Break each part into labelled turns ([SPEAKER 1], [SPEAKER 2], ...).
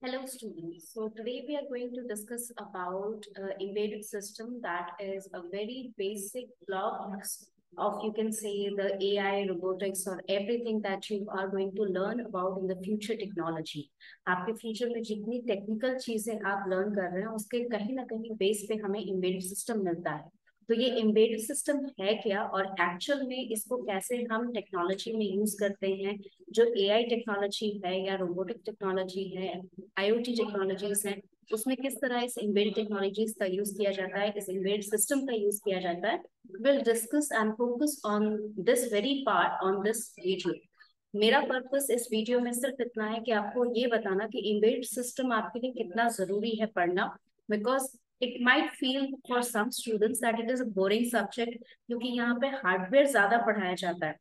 [SPEAKER 1] Hello students. So today we are going to discuss about embedded system, that is a very basic blocks of, you can say, the AI, robotics or everything that you are going to learn about in the future technology. आपके future में जितनी technical चीजें आप learn कर रहे हैं उसके कहीं ना कहीं बेस पे हमें एम्बेडेड सिस्टम मिलता है। तो ये एम्बेडेड सिस्टम है क्या और एक्चुअल में इसको कैसे हम टेक्नोलॉजी में यूज करते हैं, जो एआई टेक्नोलॉजी है या रोबोटिक टेक्नोलॉजी है, आईओटी टेक्नोलॉजीज है, उसमें किस तरह इस एम्बेडेड टेक्नोलॉजीज का यूज किया जाता है, इस एम्बेडेड सिस्टम का यूज किया जाता है। Will discuss and focus on this very part on this video. मेरा पर्पस इस वीडियो में सिर्फ इतना है कि आपको ये बताना कि एम्बेडेड सिस्टम आपके लिए कितना जरूरी है पढ़ना, because it might feel for some students that it is a boring subject, क्योंकि यहाँ पे हार्डवेयर ज्यादा पढ़ाया जाता है।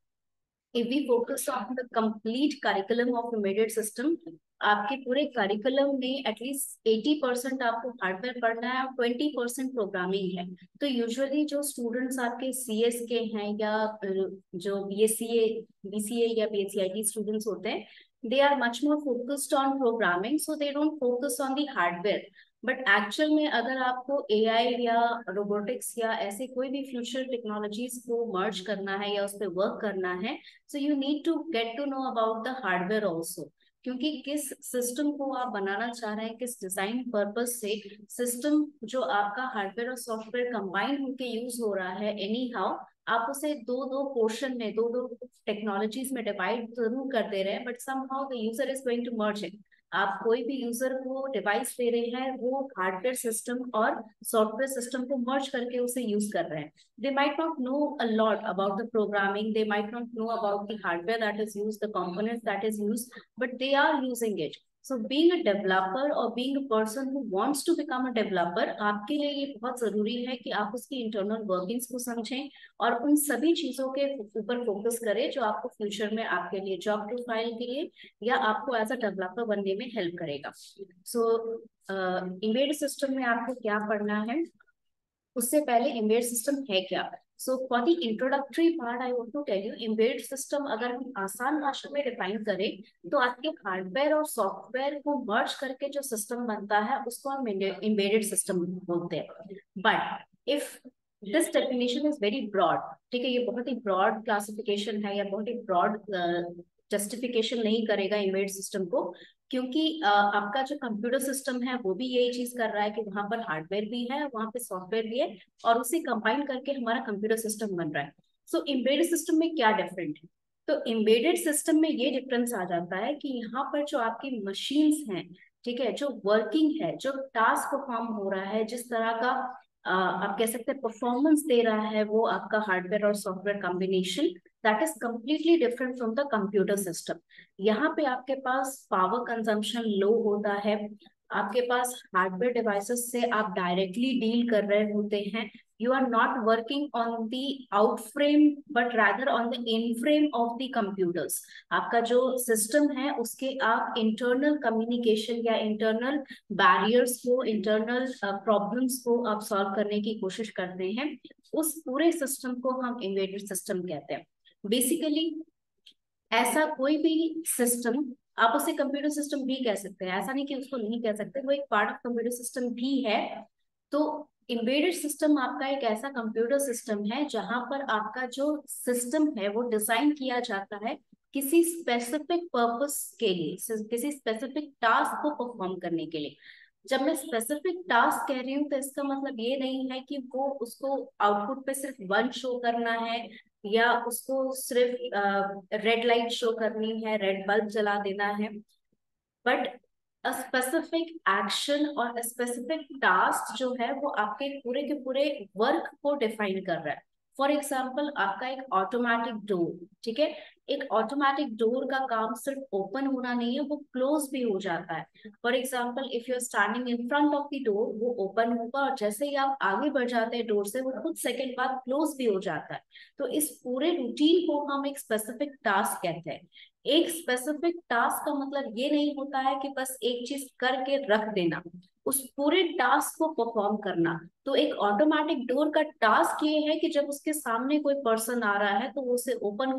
[SPEAKER 1] If we focus on the complete curriculum of embedded system, आपके पूरे करिकुलम में एटलीस्ट 80% आपको हार्डवेयर पढ़ना है और 20% प्रोग्रामिंग है। तो यूजुअली जो स्टूडेंट्स आपके सीएस के हैं या जो बीसीए या बीएससीआईटी स्टूडेंट्स होते हैं, they are much more focused on programming, so they don't focus on the hardware. But actual में अगर आपको एआई या रोबोटिक्स या ऐसे कोई भी फ्यूचर टेक्नोलॉजीज को मर्ज करना है या उस पर वर्क करना है, so you need to get to know about the hardware also. क्योंकि किस सिस्टम को आप बनाना चाह रहे हैं, किस डिजाइन पर्पस से सिस्टम जो आपका हार्डवेयर और सॉफ्टवेयर कंबाइन होकर यूज हो रहा है, एनी हाउ आप उसे दो दो पोर्शन में, दो दो टेक्नोलॉजीज में डिवाइड जरूर कर दे रहे हैं, but somehow the user is going to merge it. आप कोई भी यूजर को डिवाइस दे रहे हैं, वो हार्डवेयर सिस्टम और सॉफ्टवेयर सिस्टम को मर्ज करके उसे यूज कर रहे हैं। They might not know a lot about the programming, they might not know about the hardware that is used, the components that is used, but they are using it. So being a developer or being a person who wants to become a developer, आपके लिए ये बहुत जरूरी है कि आप उसकी internal workings को समझें और उन सभी चीजों के ऊपर फोकस करें जो आपको फ्यूचर में आपके लिए जॉब प्रोफाइल के लिए या आपको एज अ डेवलपर बनने में हेल्प करेगा। सो एम्बेडेड सिस्टम में आपको क्या पढ़ना है, उससे पहले एम्बेडेड सिस्टम है क्या। So for the introductory part I want to tell you, embedded system अगर हम आसान भाषा में डिफाइन करें तो आपके हार्डवेयर और सॉफ्टवेयर को मर्ज करके जो सिस्टम बनता है उसको हम एम्बेडेड सिस्टम बोलते हैं। But if this definition is very broad, ठीक है, ये बहुत ही ब्रॉड क्लासिफिकेशन है या बहुत ही ब्रॉड जस्टिफिकेशन नहीं करेगा एम्बेडेड सिस्टम को, क्योंकि आपका जो कंप्यूटर सिस्टम है वो भी यही चीज कर रहा है कि वहां पर हार्डवेयर भी है, वहां पे सॉफ्टवेयर भी है और उसे कंबाइन करके हमारा कंप्यूटर सिस्टम बन रहा है। सो एम्बेडेड सिस्टम में क्या डिफरेंट है, तो एम्बेडेड सिस्टम में ये डिफरेंस आ जाता है कि यहाँ पर जो आपकी मशीन्स हैं, ठीक है, जो वर्किंग है, जो टास्क परफॉर्म हो रहा है, जिस तरह का आप कह सकते हैं परफॉर्मेंस दे रहा है वो आपका हार्डवेयर और software combination, that is completely different from the computer system. यहाँ पे आपके पास पावर कंजम्पशन लो होता है, आपके पास हार्डवेयर डिवाइसेस से आप डायरेक्टली डील कर रहे होते हैं, you are not working on the out frame but rather on the in frame of the computers. आपका जो सिस्टम है उसके आप इंटरनल कम्युनिकेशन या इंटरनल बैरियर्स को, इंटरनल प्रॉब्लम्स को आप सॉल्व करने की कोशिश करते हैं। उस पूरे सिस्टम को हम एम्बेडेड सिस्टम कहते हैं। बेसिकली ऐसा कोई भी सिस्टम, आप उसे कंप्यूटर सिस्टम भी कह सकते हैं, ऐसा नहीं कि उसको नहीं कह सकते, वो एक पार्ट ऑफ कंप्यूटर सिस्टम भी है। तो एम्बेडेड सिस्टम आपका एक ऐसा कंप्यूटर सिस्टम है जहां पर आपका जो सिस्टम है वो डिजाइन किया जाता है किसी स्पेसिफिक पर्पस के लिए, किसी स्पेसिफिक टास्क को परफॉर्म करने के लिए। जब मैं स्पेसिफिक टास्क कह रही हूँ तो इसका मतलब ये नहीं है कि वो उसको आउटपुट पे सिर्फ वन शो करना है या उसको सिर्फ रेड लाइट शो करनी है, रेड बल्ब जला देना है, बट अ स्पेसिफिक एक्शन और स्पेसिफिक टास्क जो है वो आपके पूरे के पूरे वर्क को डिफाइन कर रहा है। फॉर एग्जाम्पल आपका एक ऑटोमेटिक डोर, ठीक है, एक ऑटोमेटिक डोर का काम सिर्फ ओपन होना नहीं है, वो क्लोज भी हो जाता है। For example if you are standing in front of the door, वो ओपन होगा और जैसे ही आप आगे बढ़ जाते हैं डोर से, वो कुछ सेकंड बाद क्लोज भी हो जाता है। तो इस पूरे रूटीन को हम एक स्पेसिफिक टास्क कहते हैं। एक स्पेसिफिक टास्क का मतलब ये नहीं होता है कि बस एक चीज करके रख देना, उस पूरे टास्क को परफॉर्म करना। तो एक ऑटोमेटिक डोर का टास्क ये है कि जब उसके सामने कोई पर्सन आ रहा है तो वो उसे ओपन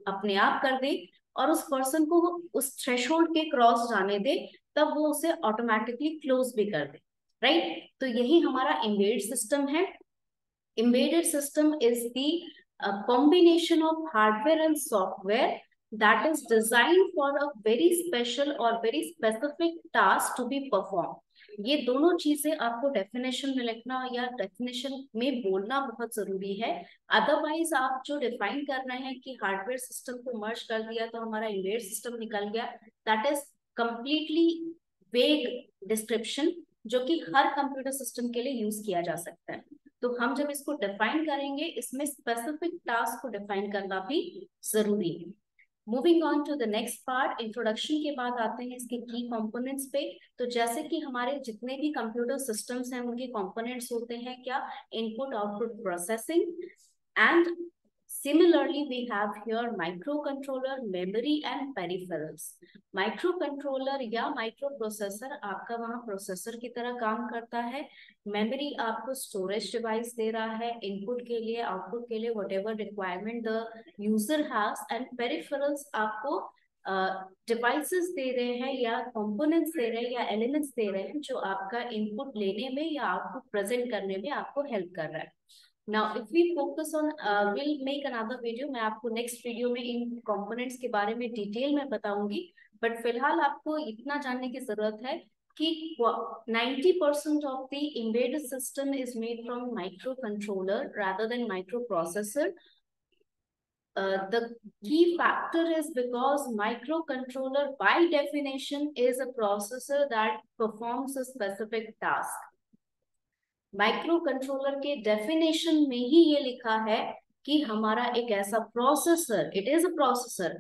[SPEAKER 1] अपने आप कर दे और उस पर्सन को उस थ्रेशोल्ड के क्रॉस जाने दे, तब वो उसे ऑटोमेटिकली क्लोज भी कर दे, राइट। तो यही हमारा एम्बेडेड सिस्टम है। Embedded system is the combination of hardware and software that is designed for a very special or very specific task to be performed. ये दोनों चीजें आपको डेफिनेशन में लिखना या डेफिनेशन में बोलना बहुत जरूरी है। अदरवाइज आप जो डिफाइन कर रहे हैं कि हार्डवेयर सिस्टम को मर्ज कर दिया तो हमारा एम्बेडेड सिस्टम निकल गया, दैट इज कंप्लीटली वेग डिस्क्रिप्शन, जो कि हर कंप्यूटर सिस्टम के लिए यूज किया जा सकता है। तो हम जब इसको डिफाइन करेंगे, इसमें स्पेसिफिक टास्क को डिफाइन करना भी जरूरी है। Moving on to the next part, introduction के बाद आते हैं इसके की कंपोनेंट्स पे। तो जैसे कि हमारे जितने भी कंप्यूटर सिस्टम्स हैं उनके कंपोनेंट्स होते हैं क्या, input output processing, and similarly we have here microcontroller, memory and peripherals. Microcontroller या माइक्रोप्रोसेसर आपका वहां प्रोसेसर की तरह काम करता है। मेमोरी आपको स्टोरेज डिवाइस दे रहा है इनपुट के लिए, आउटपुट के लिए, whatever requirement the user has. And peripherals आपको डिवाइसेस दे रहे हैं या कंपोनेंट्स दे रहे हैं या एलिमेंट्स दे रहे हैं जो आपका इनपुट लेने में या आउटपुट प्रेजेंट करने में आपको हेल्प कर रहा है। Now, if we focus on, we'll make another video. मैं आपको next video में इन components के बारे में डिटेल में बताऊंगी, बट फिलहाल आपको इतना जानने की जरूरत है कि 90% of the embedded system is made from microcontroller rather than microprocessor. The key factor is because microcontroller by definition is a processor that performs a specific task. Micro controller के डेफिनेशन में ही ये लिखा है कि हमारा एक ऐसा processor, it is a processor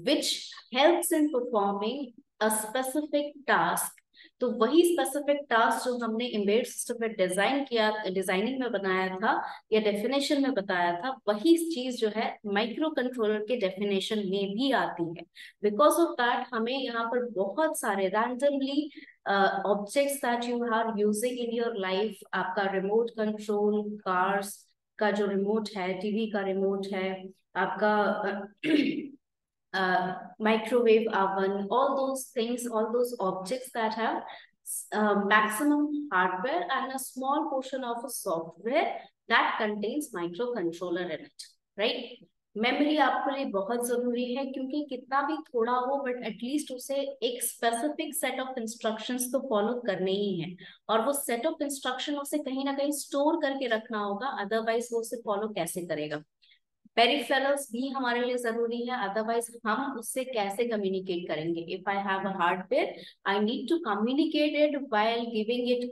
[SPEAKER 1] which helps in performing a specific task. तो वही स्पेसिफिक टास्क जो हमने एम्बेडेड सिस्टम में डिजाइन किया, डिजाइनिंग में बनाया था या डेफिनेशन में बताया था, वही चीज जो है माइक्रो कंट्रोलर के डेफिनेशन में भी आती है। बिकॉज ऑफ दैट हमें यहाँ पर बहुत सारे randomly objects that you are using in your life, आपका रिमोट कंट्रोल कार्स का जो रिमोट है, टीवी का रिमोट है, आपका microwave oven, all those things, all those objects that have maximum hardware and a small portion of a software that contains microcontroller in it, right? Memory आपके लिए बहुत जरूरी है, क्योंकि कितना भी थोड़ा हो बट एटलीस्ट उसे एक स्पेसिफिक सेट ऑफ इंस्ट्रक्शंस तो फॉलो करने ही है, और वो सेट ऑफ इंस्ट्रक्शन उसे कहीं ना कहीं स्टोर करके रखना होगा, अदरवाइज वो उसे फॉलो कैसे करेगा। पेरिफेरल्स भी हमारे लिए जरूरी है, अदरवाइज हम उससे कैसे कम्युनिकेट करेंगे। If I have a hardware, I need to communicate it while giving it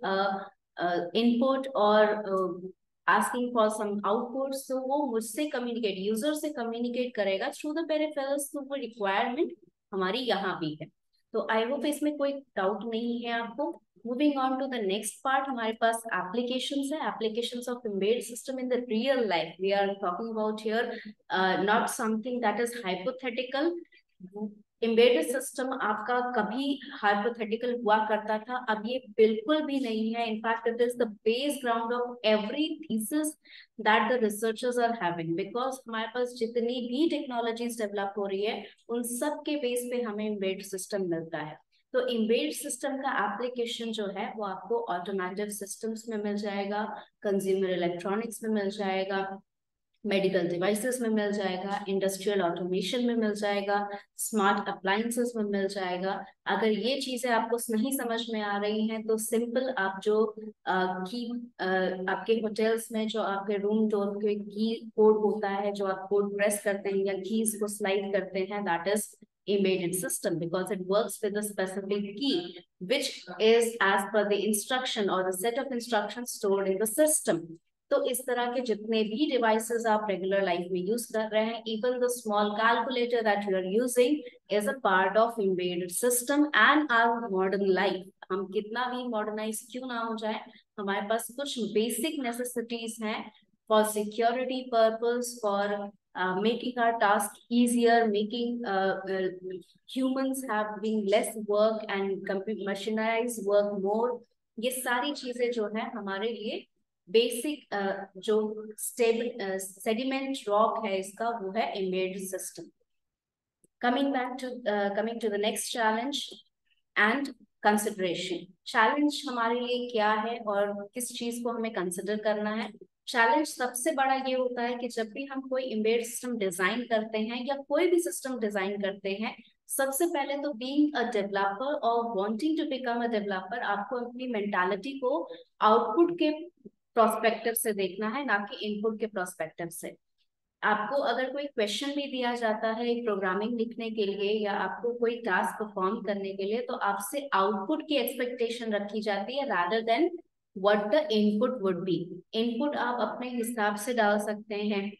[SPEAKER 1] input और asking for some outputs, so वो मुझसे कम्युनिकेट, यूजर से कम्युनिकेट करेगा थ्रू द पेरिफेरल्स। तो वो रिक्वायरमेंट हमारी यहाँ भी है। तो आई होप इसमें कोई डाउट नहीं है आपको। Moving on to the next part, हमारे पास एप्लीकेशंस है, applications of embedded system in the real life. We are talking about here not something that is hypothetical. Embedded system आपका कभी हाइपोथेटिकल हुआ करता था, अब ये बिल्कुल भी नहीं है। In fact it is the base ground of every thesis that the researchers are having, because हमारे पास जितनी भी टेक्नोलॉजीज डेवलप हो रही है उन सब के बेस पे हमें एम्बेडेड सिस्टम मिलता है। तो एम्बेडेड सिस्टम का एप्लीकेशन जो है वो आपको ऑटोमेटिक सिस्टम्स में मिल जाएगा, कंज्यूमर इलेक्ट्रॉनिक्स में मिल जाएगा, मेडिकल डिवाइसेस में मिल जाएगा, इंडस्ट्रियल ऑटोमेशन में मिल जाएगा, स्मार्ट अप्लायंसेस में मिल जाएगा। अगर ये चीजें आपको नहीं समझ में आ रही हैं तो सिंपल आप जो की आपके होटल्स में जो आपके रूम डोर के की कोड होता है, जो आप कोड प्रेस करते हैं या कीज को स्लाइड करते हैं, that is embedded system, because it works with a specific key which is as per the instruction or the set of instructions stored in the system. तो इस तरह के जितने भी डिवाइसेस आप रेगुलर लाइफ में यूज कर रहे हैं, even the small calculator that you are using is a part of embedded system and our modern life. हम कितना भी मॉडर्नाइज क्यों ना हो जाए, हमारे पास कुछ बेसिक नेसेसिटीज हैं for security purpose, for making our task easier, making humans have been less work and machinerized work more. ये सारी चीजें जो है हमारे लिए बेसिक जो सेडिमेंट रॉक है इसका, वो है embedded system. Coming to the next challenge and consideration. Challenge हमारे लिए क्या है और किस चीज को हमें कंसिडर करना है? चैलेंज सबसे बड़ा ये होता है कि जब भी हम कोई एम्बेडेड सिस्टम डिजाइन करते हैं या कोई भी सिस्टम डिजाइन करते हैं, सबसे पहले तो बीइंग अ डेवलपर और wanting to become a developer, आपको अपनी मेंटालिटी को आउटपुट के प्रोस्पेक्टिव से देखना है, ना कि इनपुट के प्रोस्पेक्टिव से। आपको अगर कोई क्वेश्चन भी दिया जाता है एक प्रोग्रामिंग लिखने के लिए या आपको कोई टास्क परफॉर्म करने के लिए, तो आपसे आउटपुट की एक्सपेक्टेशन रखी जाती है rather than what the input would be. Input आप अपने हिसाब से डाल सकते हैं।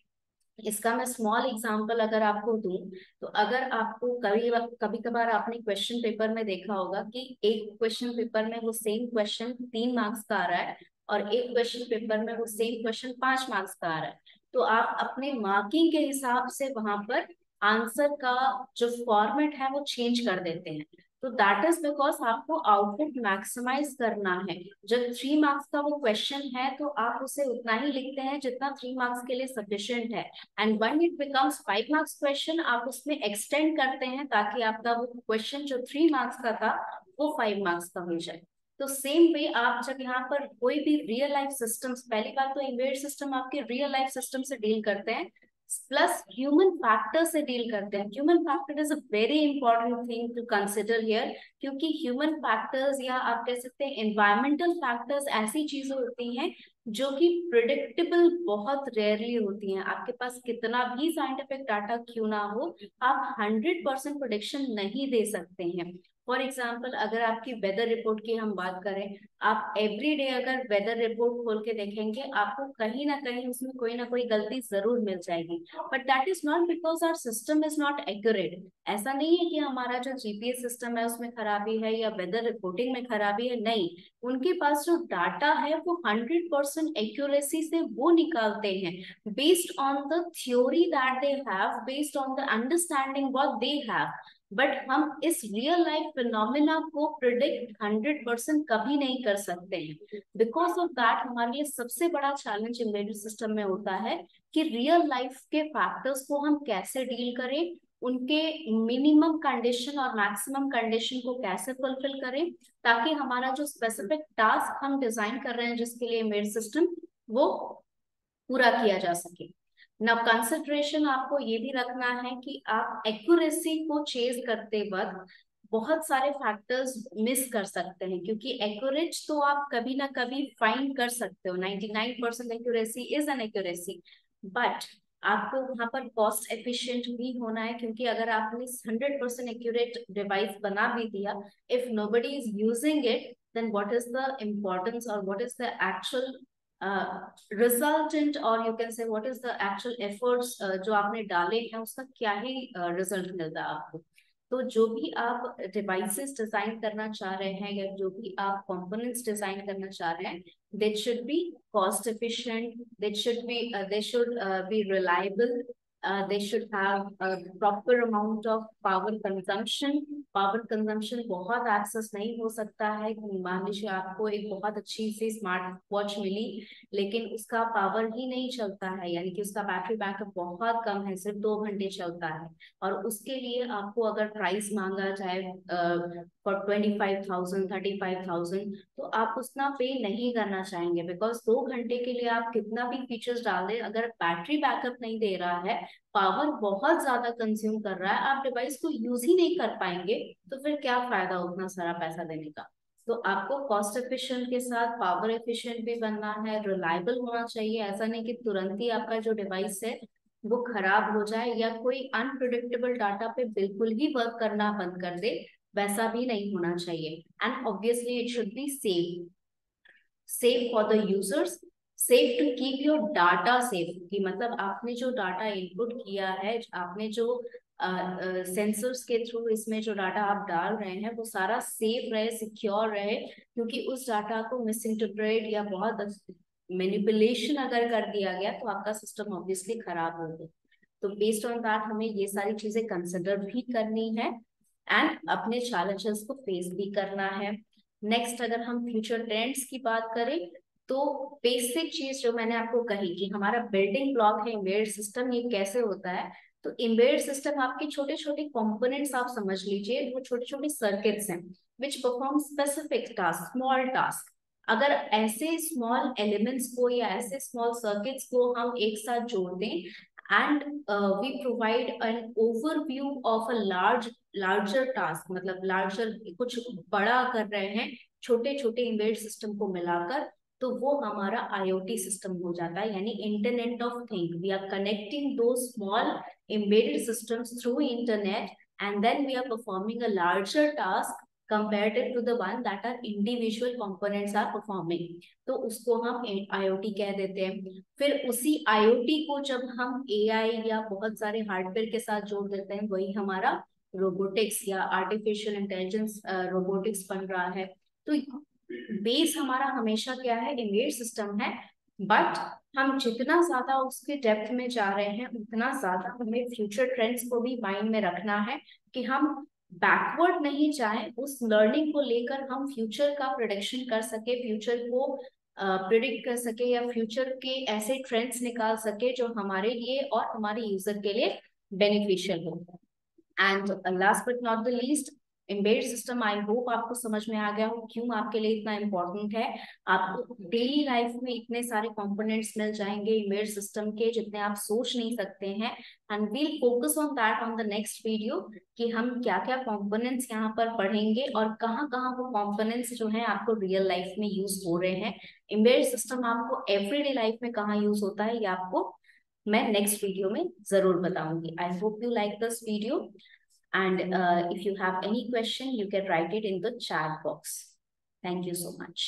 [SPEAKER 1] इसका मैं स्मॉल एग्जांपल अगर आपको दूं, तो अगर आपको कभी कभी कभार आपने क्वेश्चन पेपर में देखा होगा कि एक क्वेश्चन पेपर में वो सेम क्वेश्चन 3 मार्क्स का आ रहा है और एक क्वेश्चन पेपर में वो सेम क्वेश्चन 5 मार्क्स का आ रहा है। तो आप अपने मार्किंग के हिसाब से वहां पर आंसर का जो फॉर्मेट है वो चेंज कर देते हैं। तो दैट इज बिकॉज आपको आउटपुट मैक्सिमाइज करना है। जब 3 मार्क्स का वो क्वेश्चन है तो आप उसे उतना ही लिखते हैं जितना 3 मार्क्स के लिए सफिशिएंट है। And when it becomes 5 marks question, आप उसमें एक्सटेंड करते हैं ताकि आपका वो क्वेश्चन जो 3 मार्क्स का था वो 5 मार्क्स का हो जाए। तो सेम वे आप जब यहाँ पर कोई भी रियल लाइफ सिस्टम्स, पहली बात तो एम्बेडेड सिस्टम आपके रियल लाइफ सिस्टम से डील करते हैं, प्लस ह्यूमन फैक्टर से डील करते हैं। Human factor is a very important thing to consider here, क्योंकि ह्यूमन फैक्टर्स या आप कह सकते हैं एनवायरमेंटल फैक्टर्स ऐसी चीजें होती हैं जो कि प्रिडिक्टेबल बहुत रेयरली होती हैं। आपके पास कितना भी साइंटिफिक डाटा क्यों ना हो, आप 100% प्रोडिक्शन नहीं दे सकते हैं। फॉर एग्जाम्पल, अगर आपकी वेदर रिपोर्ट की हम बात करें, आप एवरी डे अगर वेदर रिपोर्ट खोल के देखेंगे, आपको कहीं ना कहीं उसमें कोई ना कोई गलती जरूर मिल जाएगी। But that is not because our system is not accurate. ऐसा नहीं है कि हमारा जो जीपीएस सिस्टम है उसमें खराबी है या वेदर रिपोर्टिंग में खराबी है, नहीं। उनके पास जो डाटा है वो 100% एक्यूरेसी से वो निकालते हैं, based on the theory that they have, based on the understanding what they have. But हम इस रियल लाइफ फिनोमिना को प्रिडिक्ट 100% कभी नहीं कर सकते हैं। बिकॉज ऑफ दैट हमारे लिए सबसे बड़ा चैलेंज एम्बेडेड सिस्टम में होता है कि रियल लाइफ के फैक्टर्स को हम कैसे डील करें, उनके मिनिमम कंडीशन और मैक्सिमम कंडीशन को कैसे फुलफिल करें, ताकि हमारा जो स्पेसिफिक टास्क हम डिजाइन कर रहे हैं जिसके लिए एम्बेडेड सिस्टम, वो पूरा किया जा सके। नाउ कंसिडरेशन आपको ये भी रखना है कि आप एक्यूरेसी को चेज करते वक्त बहुत सारे फैक्टर्स मिस कर सकते हैं, क्योंकि एक्यूरेट तो आप कभी ना कभी फाइंड कर सकते हो। 99% accuracy is an accuracy, but आपको वहां पर कॉस्ट एफिशिएंट भी होना है, क्योंकि अगर आपने 100% एक्यूरेट डिवाइस बना भी दिया, if nobody is using it, then what is the importance or what is the actual resultant, और you can say what is the actual efforts जो आपने डाले हैं उसका क्या ही रिजल्ट मिलता है आपको। तो जो भी आप डिवाइसेस डिजाइन करना चाह रहे हैं या जो भी आप कंपोनेंट्स डिजाइन करना चाह रहे हैं, they should be cost efficient, they should be reliable, they should have a proper amount of power consumption। Power consumption बहुत एक्सेस नहीं हो सकता है कि मान लीजिए आपको एक बहुत अच्छी सी स्मार्ट वॉच मिली लेकिन उसका पावर ही नहीं चलता है, यानी कि उसका बैटरी बैकअप बहुत कम है, सिर्फ 2 घंटे चलता है, और उसके लिए आपको अगर प्राइस मांगा जाए फॉर 25,000 35,000, तो आप उतना पे नहीं करना चाहेंगे। बिकॉज 2 घंटे के लिए आप कितना भी फीचर्स डाल दें, अगर बैटरी बैकअप नहीं दे रहा है, पावर बहुत ज्यादा कंज्यूम कर रहा है, आप डिवाइस को यूज ही नहीं कर पाएंगे, तो फिर क्या फायदा उतना सारा पैसा देने का। तो आपको कॉस्ट एफिशिएंट के साथ पावर एफिशिएंट भी बनना है, रिलायबल होना चाहिए। ऐसा नहीं कि तुरंत ही आपका जो डिवाइस है वो खराब हो जाए या कोई अनप्रिडिक्टेबल डाटा पे बिल्कुल ही वर्क करना बंद कर दे, वैसा भी नहीं होना चाहिए। And obviously it should be safe, safe for the users, safe to keep your data safe. कि मतलब आपने जो डाटा इनपुट किया है, आपने जो सेंसर्स के थ्रू इसमें जो डाटा आप डाल रहे हैं, वो सारा सेफ रहे, सिक्योर रहे, क्योंकि उस डाटा को मिस इंटरप्रेट या बहुत मैनिपुलेशन अगर कर दिया गया तो आपका सिस्टम ऑब्वियसली खराब होगा। तो बेस्ड ऑन दैट हमें ये सारी चीजें कंसिडर भी करनी है एंड अपने चैलेंजेस को फेस भी करना है। नेक्स्ट, अगर हम फ्यूचर ट्रेंड्स की बात करें, तो बेसिक चीज जो मैंने आपको कही कि हमारा बिल्डिंग ब्लॉक है एम्बेडेड सिस्टम, ये कैसे होता है। तो एम्बेडेड सिस्टम आपके छोटे छोटे कंपोनेंट्स आप समझ लीजिए, वो छोटे छोटे सर्किट्स हैं which perform specific task, small task. अगर ऐसे स्मॉल एलिमेंट्स को या ऐसे स्मॉल सर्किट्स को हम एक साथ जोड़ दें and we provide an overview of a larger task, मतलब लार्जर कुछ बड़ा कर रहे हैं छोटे छोटे एम्बेडेड सिस्टम को मिलाकर, तो वो हमारा आईओटी सिस्टम हो जाता है, यानी internet of thing. We are connecting दो small embedded systems through internet, and then we are performing a larger task compared to the one that our individual components are performing। तो उसको हम IoT कह देते हैं। फिर उसी IoT को जब हम AI या बहुत सारे हार्डवेयर के साथ जोड़ देते हैं, वही हमारा रोबोटिक्स या आर्टिफिशियल इंटेलिजेंस रोबोटिक्स बन रहा है। तो बेस हमारा हमेशा क्या है, इमेज सिस्टम है, बट हम जितना ज्यादा उसके डेप्थ में जा रहे हैं उतना ज्यादा हमें फ्यूचर ट्रेंड्स को भी माइंड में रखना है कि हम बैकवर्ड नहीं जाएं, उस लर्निंग को लेकर हम फ्यूचर का प्रोडिक्शन कर सके, फ्यूचर को प्रिडिक्ट कर सके, या फ्यूचर के ऐसे ट्रेंड्स निकाल सके जो हमारे लिए और हमारे यूजर के लिए बेनिफिशियल हो। And last but not the least, embedded system I hope आपको समझ में आ गया हो क्यों आपके लिए इतना इम्पोर्टेंट है। आपको डेली लाइफ में इतने सारे कंपोनेंट्स मिल जाएंगे एम्बेडेड सिस्टम के जितने आप सोच नहीं सकते हैं। And we'll focus on that on the next video कि हम क्या क्या कंपोनेंट्स यहाँ पर पढ़ेंगे और कहाँ कहाँ वो कंपोनेंट्स जो हैं आपको रियल लाइफ में यूज हो रहे हैं। एम्बेडेड सिस्टम आपको एवरीडे लाइफ में कहाँ यूज होता है ये आपको मैं नेक्स्ट वीडियो में जरूर बताऊंगी। I hope you like this video, and if you have any question you can write it in the chat box. Thank you so much.